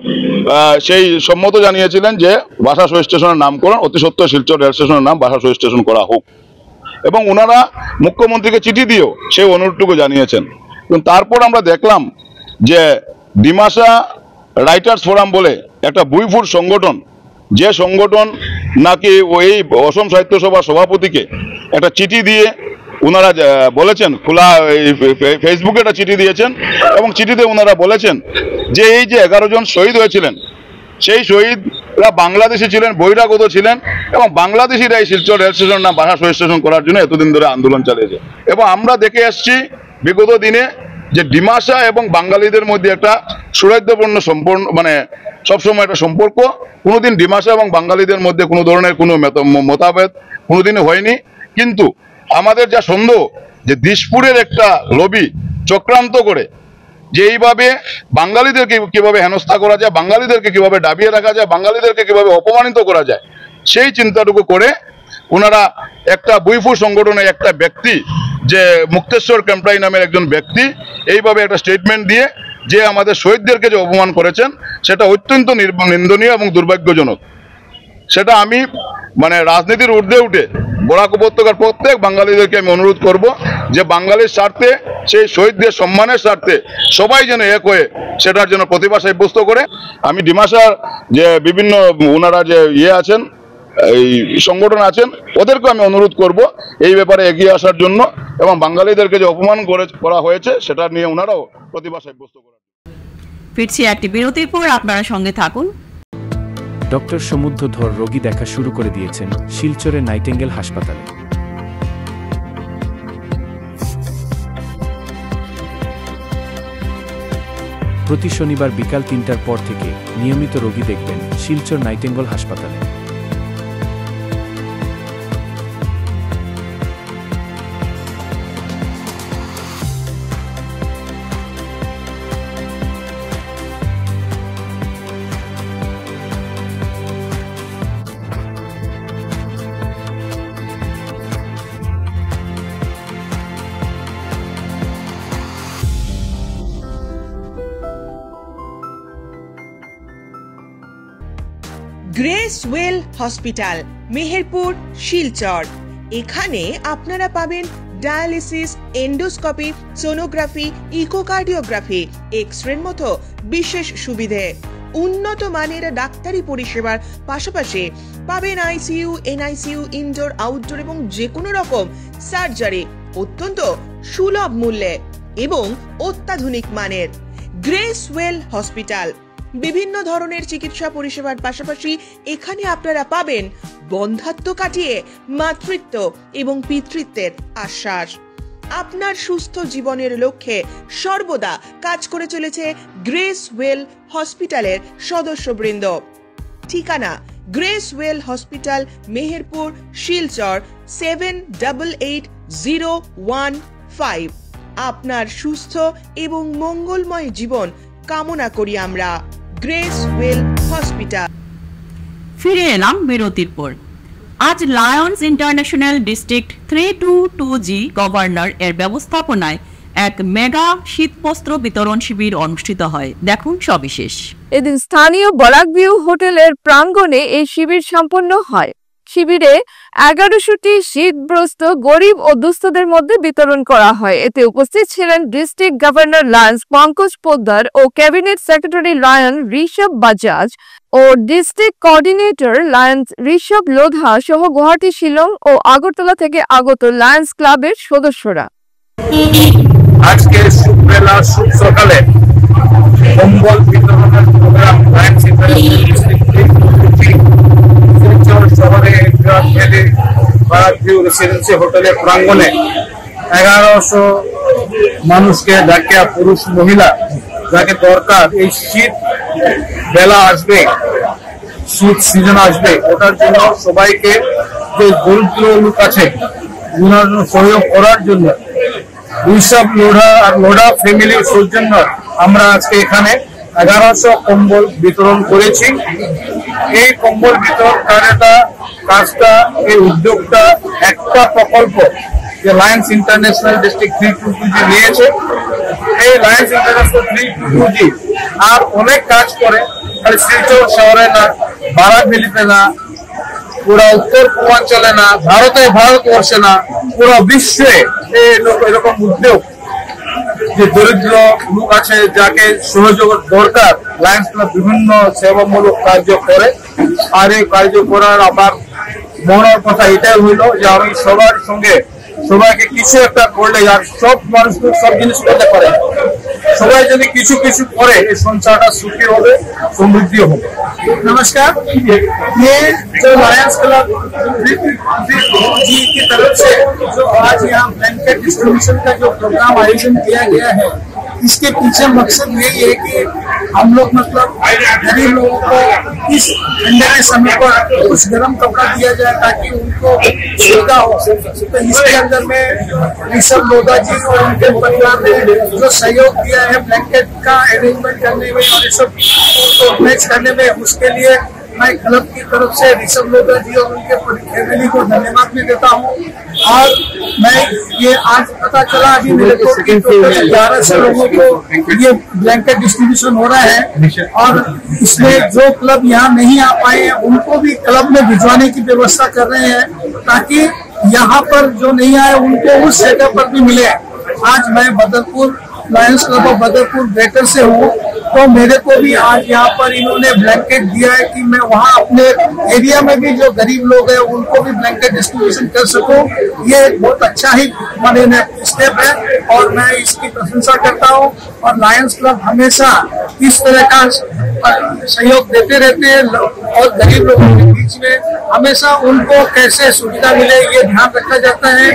Speaker 11: সেই সম্মত জানিয়েছিলেন যে ভাষা শহীদ স্টেশনের নামকরণ অতি সত্ত্বর শিলচর রেল স্টেশনের নাম ভাষা শহীদ স্টেশন করা হোক এবং ওনারা মুখ্যমন্ত্রীকে চিঠি দিয়েও সেই অনুরোধটুকু জানিয়েছেন। এবং তারপর আমরা দেখলাম যে ডিমাসা রাইটার্স ফোরাম বলে একটা বুইফুট সংগঠন, যে সংগঠন নাকি ওই অসম সাহিত্য সভার সভাপতিকে একটা চিঠি দিয়ে ওনারা বলেছেন, খোলা ফেসবুকে একটা চিঠি দিয়েছেন এবং চিঠিতে ওনারা বলেছেন যে এই যে 11 জন শহীদ হয়েছিলেন সেই শহীদরা বাংলাদেশি ছিলেন, বহিরাগত ছিলেন এবং বাংলাদেশিরা এই শিলচর রেল স্টেশন নাম ভাষা শহীদ স্টেশন করার জন্য এতদিন ধরে আন্দোলন চালিয়েছে। এবং আমরা দেখে আসছি বিগত দিনে যে ডিমাসা এবং বাঙালিদের মধ্যে একটা সৌহার্দ্যপূর্ণ সম্পূর্ণ মানে সবসময় একটা সম্পর্ক, কোনোদিন ডিমাসা এবং বাঙালিদের মধ্যে কোনো ধরনের কোনো মতভেদ কোনোদিনই হয়নি। কিন্তু আমাদের যা সন্দেহ যে দিশপুরের একটা লবি চক্রান্ত করে যে এইভাবে বাঙালিদেরকে কিভাবে হেনস্থা করা যায়, বাঙালিদেরকে কিভাবে দাবিয়ে রাখা যায়, বাঙালিদেরকে কিভাবে অপমানিত করা যায়, সেই চিন্তাটুকু করে ওনারা একটা বুইফু সংগঠনের একটা ব্যক্তি যে মুক্তেশ্বর ক্যাম্পরাই নামের একজন ব্যক্তি এইভাবে একটা স্টেটমেন্ট দিয়ে যে আমাদের শহীদদেরকে যে অপমান করেছেন সেটা অত্যন্ত নিন্দনীয় এবং দুর্ভাগ্যজনক। সেটা আমি মানে রাজনীতির ঊর্ধ্বে উঠে বরাক উপত্যকার প্রত্যেক বাঙালিদেরকে আমি অনুরোধ করব যে বাঙালির স্বার্থে, সেই শহীদদের সম্মানের স্বার্থে সবাই যেন এক হয়ে সেটার জন্য প্রতিভা সাব্যস্ত করে। আমি ডিমাসার যে বিভিন্ন ওনারা যে আছেন এই সংগঠন আছেন ওদেরকে আমি অনুরোধ করব এই ব্যাপারে এগিয়ে আসার জন্য এবং বাঙালিদেরকে যে অপমান করা হয়েছে সেটা নিয়ে ওনারাও প্রতিবাদ সাব্যস্ত করার।
Speaker 1: ফিরছি একটি বিরতির পর, আপনারা সঙ্গে থাকুন।
Speaker 12: ডক্টর সমুদ্র ধর রোগী দেখা শুরু করে দিয়েছেন শিলচরের নাইটিঙ্গেল হাসপাতালে। প্রতি শনিবার বিকাল ৩টার পর থেকে নিয়মিত রোগী দেখবেন শিলচর নাইটিঙ্গেল হাসপাতালে।
Speaker 4: Grace well hospital, Meherpur, Silchar. এখানে আপনারা পাবেন ডায়ালিসিস, এন্ডোস্কোপি, সোনোগ্রাফি, ইকোকার্ডিওগ্রাফি, এক্সরের মতো বিশেষ সুবিধে। উন্নত মানের ডাক্তারি পরিষেবার পাশাপাশি পাবেন আইসিইউ, এনআইসিইউ, ইনডোর, আউটডোর এবং যে কোনো রকম সার্জারি অত্যন্ত সুলভ মূল্যে এবং অত্যাধুনিক মানের। গ্রেস ওয়েল হসপিটাল বিভিন্ন ধরনের চিকিৎসা পরিষেবার পাশাপাশি এখানে আপনারা পাবেন বন্ধ্যাত্ব কাটিয়ে মাতৃত্ব এবং পিতৃত্বের আশ্বাস। আপনার সুস্থ জীবনের লক্ষ্যে সর্বদা কাজ করে চলেছে গ্রেস ওয়েল হসপিটালের সদস্যবৃন্দ। ঠিকানা grace well hospital, Meherpur, Silchar 788015। আপনার সুস্থ এবং মঙ্গলময় জীবন কামনা করি আমরা। Grace well hospital.
Speaker 1: ফিরে এলাম বিরতির পর। আজ Lions international district 322G governor এর ব্যবস্থাপনায় এক মেগা শীতবস্ত্র বিতরণ শিবির অনুষ্ঠিত হয়। দেখুন সবিশেষ।
Speaker 9: এদিন স্থানীয় বরাকভিউ হোটেলের প্রাঙ্গণে এই শিবির সম্পন্ন হয়। শিবিরে 1100টি শীতবস্ত্র গরিব ও দুস্থদের মধ্যে বিতরণ করা হয়। এতে উপস্থিত ছিলেন district governor Lions Pankaj Poddar ও cabinet secretary Lion Rishabh Bajaj ও district coordinator Lions Rishabh Lodha সহ গুয়াহাটি, শিলং ও আগরতলা থেকে আগত লায়ন্স ক্লাবের সদস্যরা।
Speaker 13: আজকে শুক্রবেলা সকালে কম্বল বিতরণের প্রোগ্রাম লায়ন্স শহরে বারাকভিউ রেসিডেন্সি হোটেলের প্রাঙ্গণে 1100 মানুষকে ডাকিয়া, পুরুষ মহিলা যাকে দরকার, এই শীত বেলা আসবে, শীত সিজন আসবে, ওটার জন্য সবাইকে যে দরিদ্র লোক আছে ওনার সহযোগ করার জন্য ঋষভ লোধা আর লোধা ফ্যামিলির সৌজন্য আমরা আজকে এখানে 1100 কম্বল বিতরণ করেছি। এই কম্বল বিতরণ কাজটা, এই উদ্যোগটা একটা প্রকল্প যে লায়ন্স ইন্টারন্যাশনাল ডিস্ট্রিক্ট 322G নিয়েছে। এই লায়ন্স ইন্টারন্যাশনাল 322G আর অনেক কাজ করে, খালি শিলচর শহরে না, বারাকভেলিতে না, পুরো উত্তর পূর্বাঞ্চলে না, ভারতবর্ষে না, পুরো বিশ্বে এরকম উদ্যোগ যে দরিদ্র লোক আছে যাকে সহযোগ দরকার, লায়ন্স ক্লাব বিভিন্ন সেবামূলক কার্য করে। আর এই কার্য করার আমার মনের কথা এটাই হইল যে আমি সবার সঙ্গে সবাইকে কিছু একটা করলে, আর সব মানুষ সব জিনিস করতে পারে, সবাই যদি কিছু কিছু করে এই সংসারটা সুখী হবে, সমৃদ্ধি হবে। नमस्कार, ये जो लायंस क्लब 322G की तरफ से जो आज यहाँ ब्लैंकेट डिस्ट्रीब्यूशन का जो प्रोग्राम आयोजन किया गया है, इसके पीछे मकसद यही है कि हम लोग मतलब गरीब लोगों को इस ठंडे के समय पर कुछ गर्म कपड़ा दिया जाए ताकि उनको सुविधा हो। तो इसके अंदर में ऋषभ लोधा जी और उनके परिवार ने जो सहयोग दिया है ब्लैंकेट का अरेंजमेंट करने में और ये सब ऑर्गेनाइज करने में, उसके लिए मैं क्लब की तरफ से ऋषभ लोधा जी और उनके फैमिली को धन्यवाद भी देता हूँ। और मैं ये आज पता चला अभी मेरे को कि 1100 लोगों को ये ब्लैंकेट डिस्ट्रीब्यूशन हो रहा है, और इसमें जो क्लब यहाँ नहीं आ पाए हैं उनको भी क्लब में भिजवाने की व्यवस्था कर रहे हैं ताकि यहाँ पर जो नहीं आए उनको उस जगह पर भी मिले। आज मैं Badarpur Lions club of Badarpur greater से हूँ तो मेरे को भी आज यहाँ पर इन्होंने ब्लैंकेट दिया है कि मैं वहाँ अपने एरिया में भी जो गरीब लोग हैं उनको भी ब्लैंकेट डिस्ट्रीब्यूशन कर सकूं। ये बहुत अच्छा ही मैंने स्टेप है और मैं इसकी प्रशंसा करता हूँ। और लायंस क्लब हमेशा इस तरह का सहयोग देते रहते हैं और गरीब लोगों के बीच में हमेशा उनको कैसे सुविधा मिले ये ध्यान रखा जाता है।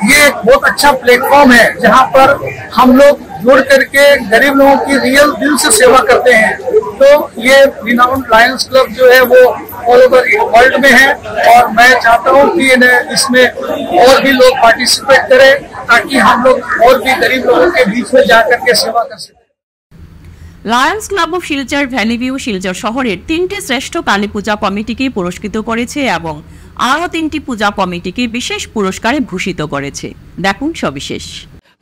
Speaker 13: ये एक बहुत अच्छा प्लेटफॉर्म है जहाँ पर हम लोग जुड़ करके गरीब लोगों की रियल दिल से सेवा करते हैं। तो ये रिनाउंड लायंस क्लब जो है वो ऑल ओवर वर्ल्ड में है और मैं चाहता हूँ कि इसमें और भी लोग पार्टिसिपेट करें ताकि हम लोग और भी गरीब लोगों के बीच में जा करके सेवा कर सकें।
Speaker 1: Lions club of Silchar valley view Silchar শহরের 3টি শ্রেষ্ঠ কালী পূজা কমিটিকে পুরস্কৃত করেছে এবং আরও 3টি পূজা কমিটিকে বিশেষ পুরস্কারে ভূষিত করেছে। দেখুন সবিশেষ।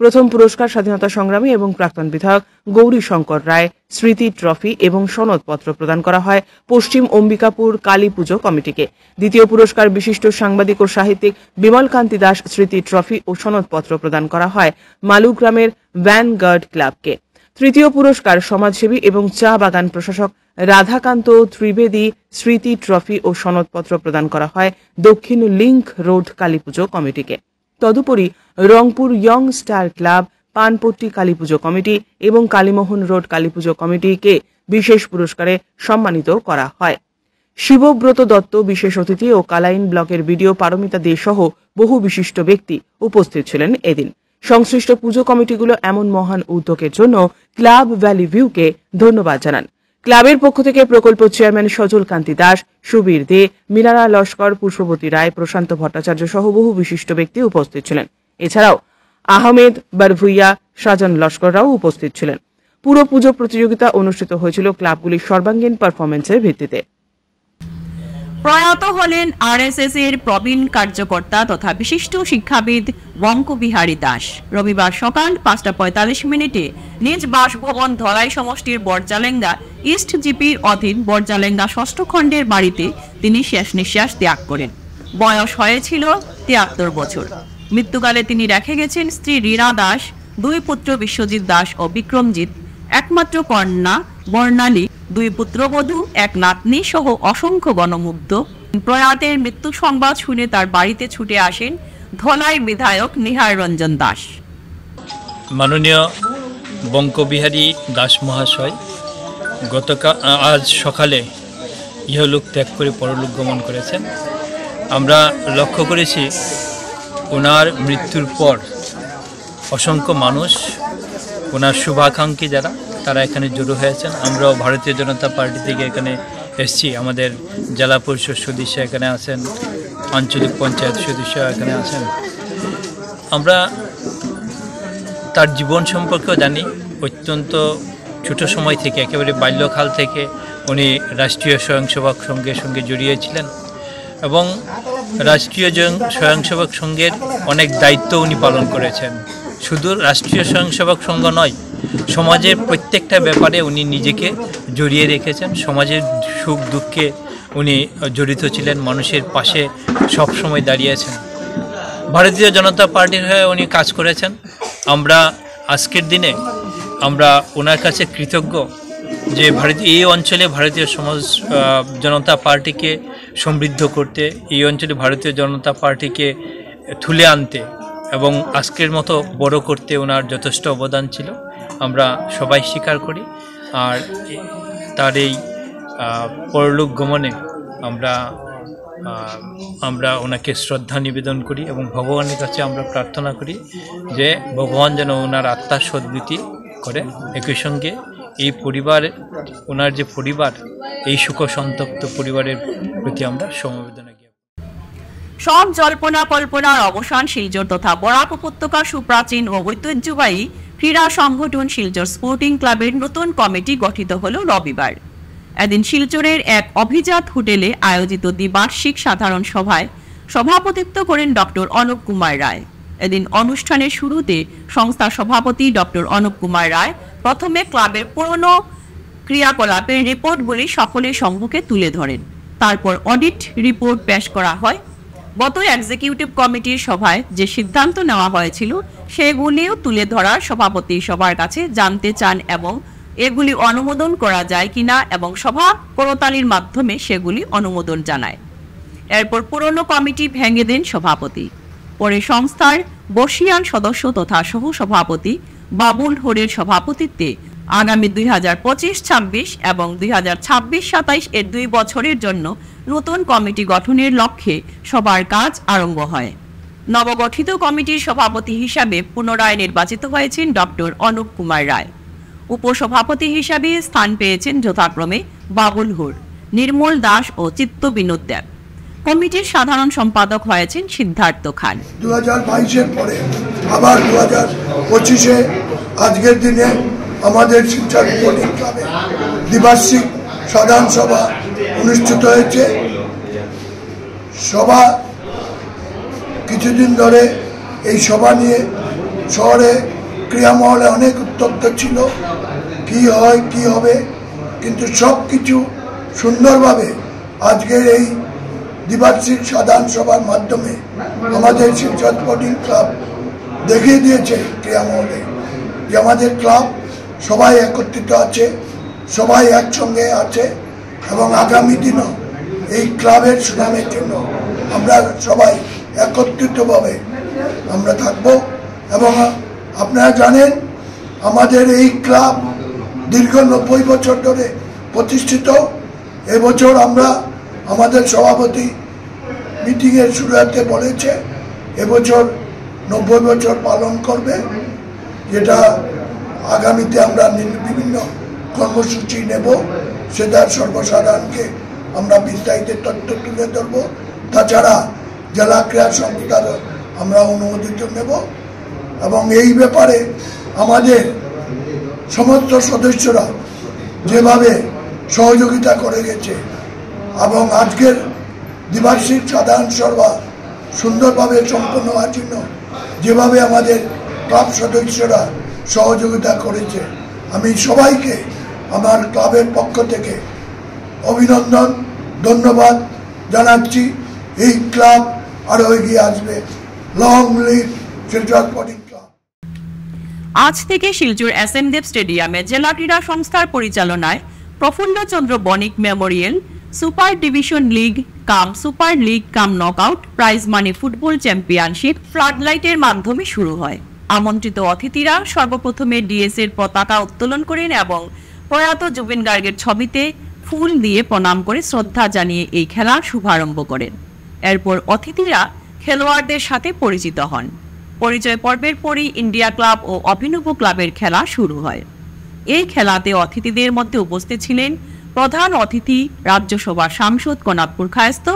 Speaker 4: প্রথম পুরস্কার স্বাধীনতা সংগ্রামী এবং প্রাক্তন বিধায়ক গৌরী শঙ্কর রায় স্মৃতি ট্রফি এবং সনদপত্র প্রদান করা হয় পশ্চিম অম্বিকাপুর কালী পুজো কমিটিকে। দ্বিতীয় পুরস্কার বিশিষ্ট সাংবাদিক ও সাহিত্যিক বিমল কান্তি দাস স্মৃতি ট্রফি ও সনদপত্র প্রদান করা হয় মালুগ্রামের ভ্যানগার্ড ক্লাবকে। তৃতীয় পুরস্কার সমাজসেবী এবং চা বাগান প্রশাসক রাধাকান্ত ত্রিবেদী স্মৃতি ট্রফি ও সনদপত্র প্রদান করা হয় দক্ষিণ লিংক রোড কালীপুজো কমিটিকে। তদুপরি Rangpur young star club Panpatti Kali Puja committee এবং কালীমোহন রোড কালীপুজো কমিটিকে বিশেষ পুরস্কারে সম্মানিত করা হয়। শিবব্রত দত্ত বিশেষ অতিথি ও কালাইন ব্লকের বিডিও পারমিতা দে সহ বহু বিশিষ্ট ব্যক্তি উপস্থিত ছিলেন এদিন। সংশ্লিষ্ট পুজো কমিটিগুলো এমন মহান উদ্যোগের জন্য ক্লাব ভ্যালি ভিউকে ধন্যবাদ জানান। ক্লাবের পক্ষ থেকে প্রকল্প চেয়ারম্যান সজল কান্তি দাস, সুবীর দে, মিনারা লস্কর, পুষ্পবতী রায়, প্রশান্ত ভট্টাচার্য সহ বহু বিশিষ্ট ব্যক্তি উপস্থিত ছিলেন। এছাড়াও আহমেদ বারভুইয়া, সাজান লস্কররাও উপস্থিত ছিলেন। পুরো পুজো প্রতিযোগিতা অনুষ্ঠিত হয়েছিল ক্লাবগুলির সর্বাঙ্গীন পারফরমেন্সের ভিত্তিতে।
Speaker 1: প্রয়াত হলেন আরএসএস এর প্রবীণ কার্যকর্তা তথা বিশিষ্ট শিক্ষাবিদ বঙ্কবিহারী দাস। রবিবার সকাল 5:45 নিজ বাসভবন ধলাই সমষ্টির বরজালেঙ্গা ইস্ট জিপির অধীন বরজালেঙ্গা 6ষ্ঠ খণ্ডের বাড়িতে তিনি শেষ নিঃশ্বাস ত্যাগ করেন। বয়স হয়েছিল 73 বছর। মৃত্যুকালে তিনি রেখে গেছেন স্ত্রী রীনা দাস, 2 পুত্র বিশ্বজিৎ দাস ও বিক্রমজিৎ, একমাত্র কন্যা বর্ণালী, 2 পুত্রবধূ, 1 নাতনি সহ অসংখ্য গণমুগ্ধ। প্রয়াতের মৃত্যু সংবাদ শুনে তার বাড়িতে ছুটে আসেন ধলাই বিধায়ক নিহার রঞ্জন দাস।
Speaker 14: মাননীয় বঙ্কবিহারী দাস মহাশয় আজ সকালে ইহলোক ত্যাগ করে পরলোক গমন করেছেন। আমরা লক্ষ্য করেছি ওনার মৃত্যুর পর অসংখ্য মানুষ, ওনার শুভাকাঙ্ক্ষী যারা, তারা এখানে জড়ো হয়েছেন। আমরাও ভারতীয় জনতা পার্টি থেকে এখানে এসেছি। আমাদের জেলা পরিষদ সদস্য এখানে আছেন, আঞ্চলিক পঞ্চায়েত সদস্য এখানে আছেন। আমরা তার জীবন সম্পর্কেও জানি। অত্যন্ত ছোট সময় থেকে, একেবারে বাল্যকাল থেকে উনি রাষ্ট্রীয় স্বয়ংসেবক সংঘের সঙ্গে জড়িয়েছিলেন এবং রাষ্ট্রীয় স্বয়ংসেবক সংঘের অনেক দায়িত্ব উনি পালন করেছেন। শুধু রাষ্ট্রীয় স্বয়ংসেবক সংঘ নয়, সমাজের প্রত্যেকটা ব্যাপারে উনি নিজেকে জড়িয়ে রেখেছেন। সমাজের সুখ দুঃখে উনি জড়িত ছিলেন, মানুষের পাশে সব সময় দাঁড়িয়েছেন। ভারতীয় জনতা পার্টির হয়ে উনি কাজ করেছেন। আমরা আজকের দিনে আমরা ওনার কাছে কৃতজ্ঞ যে এই অঞ্চলে ভারতীয় জনতা পার্টিকে সমৃদ্ধ করতে, এই অঞ্চলে ভারতীয় জনতা পার্টিকে তুলে আনতে এবং আজকের মতো বড় করতে ওনার যথেষ্ট অবদান ছিল, আমরা সবাই স্বীকার করি। আর তার এই পরলোক গমনে আমরা ওনাকে শ্রদ্ধা নিবেদন করি এবং ভগবানের কাছে আমরা প্রার্থনা করি যে ভগবান যেন ওনার আত্মার সদ্গতি করে। একই সঙ্গে এই পরিবার, ওনার যে পরিবার, এই শোক সন্তপ্ত পরিবারের প্রতি আমরা সমবেদনা জ্ঞাপন।
Speaker 1: সব জল্পনা কল্পনার অবসান শিলচর তথা বরাক উপত্যকার সুপ্রাচীন ও ঐতিহ্যবাহী ক্রীড়া সংগঠন শিলচর স্পোর্টিং ক্লাবের নতুন কমিটি গঠিত হল রবিবার। এদিন শিলচরের এক অভিজাত হোটেলে আয়োজিত দ্বিবার্ষিক সাধারণ সভায় সভাপতিত্ব করেন ডক্টর অনুপ কুমার রায়। এদিন অনুষ্ঠানের শুরুতে সংস্থার সভাপতি ডক্টর অনুপ কুমার রায় প্রথমে ক্লাবের পুরনো ক্রিয়াকলাপের রিপোর্টগুলি সকলের সম্মুখে তুলে ধরেন। তারপর অডিট রিপোর্ট পেশ করা হয়। গত এক্সিকিউটিভ কমিটির সভায় যে সিদ্ধান্ত নেওয়া হয়েছিল সেগুলিও তুলে ধরার সভাপতি সবার কাছে জানতে চান এবং এগুলি অনুমোদন করা যায় কিনা এবং সভা করতালির মাধ্যমে সেগুলি অনুমোদন জানায়। এরপর পুরনো কমিটি ভেঙে দেন সভাপতি। পরে সংস্থার বর্ষিয়ান সদস্য তথা সহ সভাপতি বাবুল হোরের সভাপতিত্বে আগামী 2025-26 এবং 2026-27 এর 2 বছরের জন্য নতুন কমিটি গঠনের লক্ষ্যে সবার কাজ আরম্ভ হয়। নবগঠিত কমিটির সভাপতি হিসাবে পুনরায় নির্বাচিত হয়েছেন ডক্টর অনুপ কুমার রায়। উপসভাপতি হিসাবে স্থান পেয়েছেন যথাক্রমে বাবুল হোর, নির্মল দাস ও চিত্ত বিনোদ দেব। কমিটির সাধারণ সম্পাদক হয়েছেন সিদ্ধার্থ খান।
Speaker 15: 2022-এর পরে আবার 2025-এ আজকের দিনে আমাদের শিলচর স্পোর্টিং ক্লাবে দ্বিবার্ষিক সাধারণ সভা অনুষ্ঠিত হয়েছে। সভা কিছুদিন ধরে এই সভা নিয়ে শহরে ক্রিয়ামহলে অনেক উত্তপ্ত ছিল, কি হয় কি হবে, কিন্তু সব কিছু সুন্দরভাবে আজকের এই দ্বিবার্ষিক সাধারণ সভার মাধ্যমে আমাদের শিলচর স্পোর্টিং ক্লাব দেখিয়ে দিয়েছে ক্রিয়ামহলে যে আমাদের ক্লাব সবাই একত্রিত আছে, সবাই একসঙ্গে আছে এবং আগামী দিনও এই ক্লাবের সুনামের জন্য আমরা সবাই একত্রিতভাবে আমরা থাকব। এবং আপনারা জানেন আমাদের এই ক্লাব দীর্ঘ 90 বছর ধরে প্রতিষ্ঠিত। এবছর আমরা আমাদের সভাপতি মিটিংয়ের শুরুতে বলেছে এবছর 90 বছর পালন করবে, যেটা আগামীতে আমরা বিভিন্ন কর্মসূচি নেব, সেটা সর্বসাধারণকে আমরা বিস্তারিত তথ্য তুলে ধরব। তাছাড়া জেলা ক্রীড়া সংস্থার আমরা অনুমোদন নেব এবং এই ব্যাপারে আমাদের সমস্ত সদস্যরা যেভাবে সহযোগিতা করে গেছে এবং আজকের দ্বিবার্ষিক সাধারণ সভা সুন্দরভাবে সম্পন্ন হওয়ার জন্য যেভাবে আমাদের ক্লাব সদস্যরা সহযোগিতা করেছে, আমি সবাইকে আমার ক্লাবের পক্ষ থেকে অভিনন্দন ধন্যবাদ জানাচ্ছি। এই ক্লাব আরো এগিয়ে আসবে। Long live Silchar sporting club.
Speaker 1: আজ থেকে শিলচর এসএম দেব স্টেডিয়ামে জেলা ক্রীড়া সংস্থার পরিচালনায় Prafullachandra Banik memorial super division league cum super league cum knockout prize money football championship ফ্লাডলাইটের মাধ্যমে শুরু হয়। আমন্ত্রিত অতিথিরা সর্বপ্রথমে ডিএস এর পতাকা উত্তোলন করেন এবং প্রয়াত জুবিন গার্গের ছবিতে ফুল দিয়ে প্রণাম করে শ্রদ্ধা জানিয়ে এই খেলার শুভারম্ভ করেন। এরপর অতিথিরা খেলোয়াড়দের সাথে পরিচিত হন। পরিচয় পর্বের পরই ইন্ডিয়া ক্লাব ও অভিনব ক্লাবের খেলা শুরু হয়। এই খেলাতে অতিথিদের মধ্যে উপস্থিত ছিলেন প্রধান অতিথি রাজ্যসভার সাংসদ কনাতপুর খায়স্ত,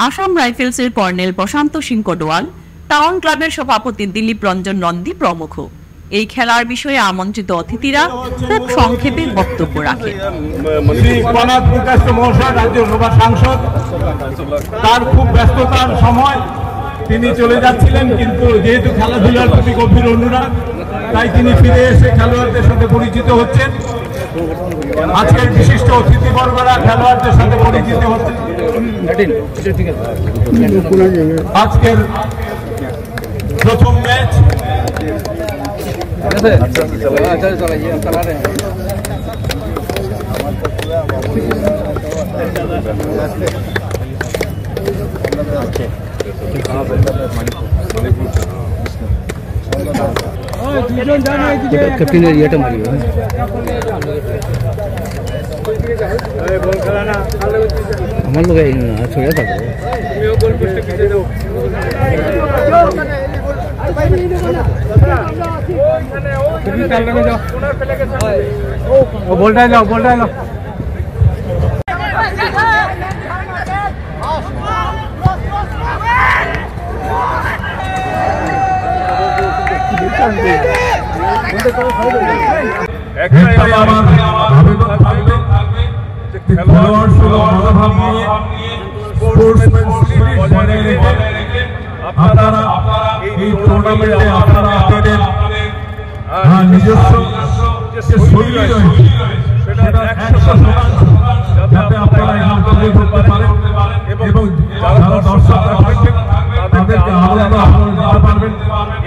Speaker 1: আসাম রাইফেলসের কর্নেল প্রশান্ত সিং কডওয়াল, টাউন ক্লাবের সভাপতি দিলীপ রঞ্জন নন্দী প্রমুখ। এই খেলার বিষয়ে আমন্ত্রিত অতিথিরা খুব সংক্ষেপে বক্তব্য রাখেন।
Speaker 13: রাজ্যসভার সাংসদ, তার খুব ব্যস্ততার সময় তিনি চলে যাচ্ছিলেন, কিন্তু যেহেতু খেলাধুলার প্রতি গভীর অনুরাগ, তাই তিনি ফিরে এসে খেলোয়াড়দের সাথে পরিচিত হচ্ছেন। আজকের বিশিষ্ট অতিথিবর্গরা খেলোয়াড়দের সাথে পরিচিত হচ্ছেন। আজকের প্রথম ম্যাচ
Speaker 8: ক্যাপ্টেনের ইয়েটা মারিও আমার লোক ছড়িয়ে থাকো।
Speaker 13: বলটাই যাও, বলটাই যাও।
Speaker 16: একটাই আমার আবেদন থাকবে যে খেলোয়াড় সুলভ মনোভাব নিয়ে স্পোর্টসম্যান স্পিরিট বজায় রেখে আপনারা এই টুর্নামেন্টে আপনারা আপনাদের নিজস্ব যে শৈলী রয়েছে সেটা 100% যাতে আপনারা এখানে তুলে ধরতে পারেন এবং যারা দর্শকরা থাকবেন তাদেরকে আলাদা আহ্বান দিতে পারবেন।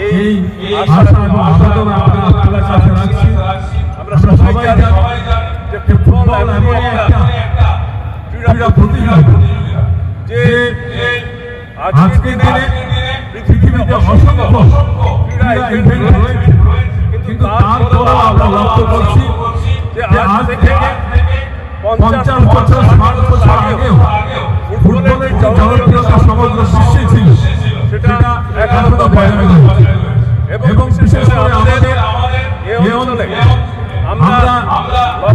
Speaker 16: এই আশা এবং আবেদন আপনাদের কাছে রাখছি। আমরা সবাই জানি এমনই একটা ক্রীড়া প্রতিযোগিতা যে আজকের দিনে পৃথিবীতে অসংখ্য ক্রীড়া ইভেন্ট রয়েছে, কিন্তু তারপরেও আমরা লক্ষ্য করছি যে আজ থেকে 50-50 বছর আগেও ফুটবলের যে জনপ্রিয়তা সমগ্র বিশ্বে ছিল সেটা এখনো বজায় রয়েছে। এবং বিশেষ করে আমাদের এই অঞ্চলে আমরা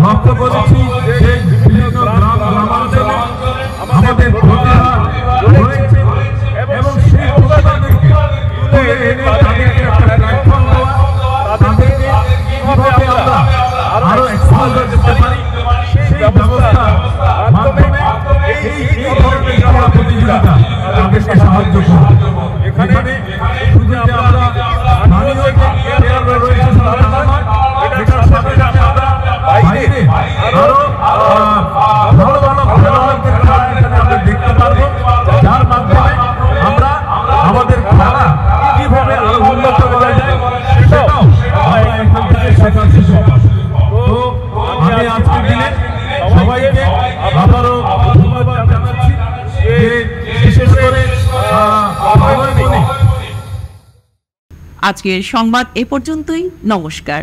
Speaker 16: লক্ষ্য করেছি যে বিভিন্ন গ্রামাঞ্চলে আমাদের প্রতিভা রয়েছে এবং সেই প্রতিভাদেরকে তুলে এনে তাদেরকে একটা প্ল্যাটফর্ম দেওয়া, তাদেরকে কিভাবে আমরা আরো এক্সপোজার দিতে পারি সেই ব্যবস্থার মাধ্যমে এই ধরনের ক্রীড়া প্রতিযোগিতা তাদেরকে সাহায্য করবে। এখানে শুধু যে আমরা স্থানীয় যে প্লেয়াররা রয়েছে সাধারণ মানুষ, এটার সাথে সাথে আমরা বাইরে আরো ভালো ভালো খেলোয়াড়দের এখানে আমরা দেখতে পারবো, যার মাধ্যমে আমরা আমাদের খেলা কিভাবে আরো উন্নত করা যায় সেটাও আমরা এখান থেকে শেখার সুযোগ পাবো। তো আমি আজকের দিনে সবাইকে আবারও ধন্যবাদ জানাচ্ছি যে বিশেষ করে
Speaker 1: আজকের সংবাদ এ পর্যন্তই। নমস্কার।